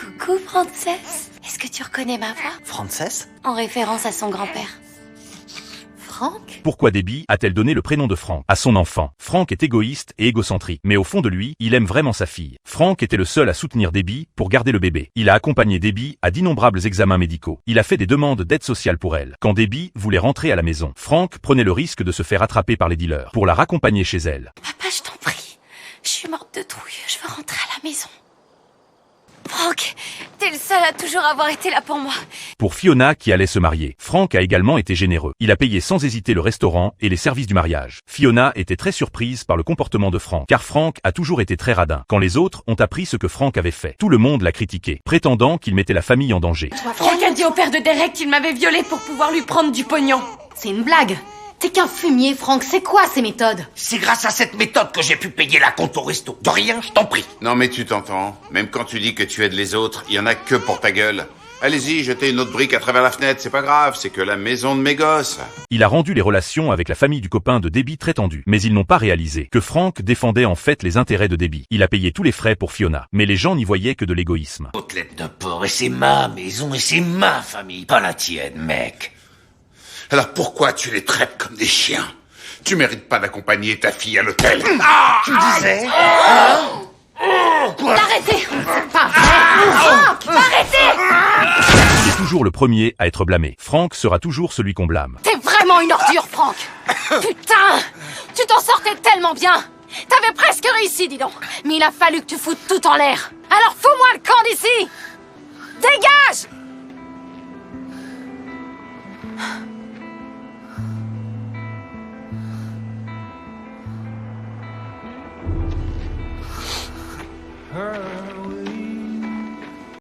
Coucou, Frances. Est-ce que tu reconnais ma voix? Frances? En référence à son grand-père. Frank? Pourquoi Debbie a-t-elle donné le prénom de Frank à son enfant? Frank est égoïste et égocentrique, mais au fond de lui, il aime vraiment sa fille. Frank était le seul à soutenir Debbie pour garder le bébé. Il a accompagné Debbie à d'innombrables examens médicaux. Il a fait des demandes d'aide sociale pour elle. Quand Debbie voulait rentrer à la maison, Frank prenait le risque de se faire attraper par les dealers pour la raccompagner chez elle. Papa, je t'en prie. Je suis morte de trouille. Je veux rentrer à la maison. Frank, t'es le seul à toujours avoir été là pour moi. Pour Fiona qui allait se marier, Frank a également été généreux. Il a payé sans hésiter le restaurant et les services du mariage. Fiona était très surprise par le comportement de Frank, car Frank a toujours été très radin. Quand les autres ont appris ce que Frank avait fait, tout le monde l'a critiqué, prétendant qu'il mettait la famille en danger. Frank a dit au père de Derek qu'il m'avait violée pour pouvoir lui prendre du pognon. C'est une blague. T'es qu'un fumier, Frank. C'est quoi ces méthodes? C'est grâce à cette méthode que j'ai pu payer la compte au resto. De rien, je t'en prie. Non mais tu t'entends. Même quand tu dis que tu aides les autres, il y en a que pour ta gueule. Allez-y, jetez une autre brique à travers la fenêtre, c'est pas grave, c'est que la maison de mes gosses. Il a rendu les relations avec la famille du copain de Debbie très tendues, mais ils n'ont pas réalisé que Frank défendait en fait les intérêts de Debbie. Il a payé tous les frais pour Fiona, mais les gens n'y voyaient que de l'égoïsme. Côtelette de porc, et c'est ma maison, et c'est ma famille, pas la tienne, mec. Alors pourquoi tu les traites comme des chiens? Tu mérites pas d'accompagner ta fille à l'hôtel. Tu disais Arrêtez! C'est pas vrai! Frank! Arrêtez! Il est toujours le premier à être blâmé. Frank sera toujours celui qu'on blâme. T'es vraiment une ordure, Frank! Putain! Tu t'en sortais tellement bien! T'avais presque réussi, dis donc! Mais il a fallu que tu foutes tout en l'air! Alors fous-moi le camp des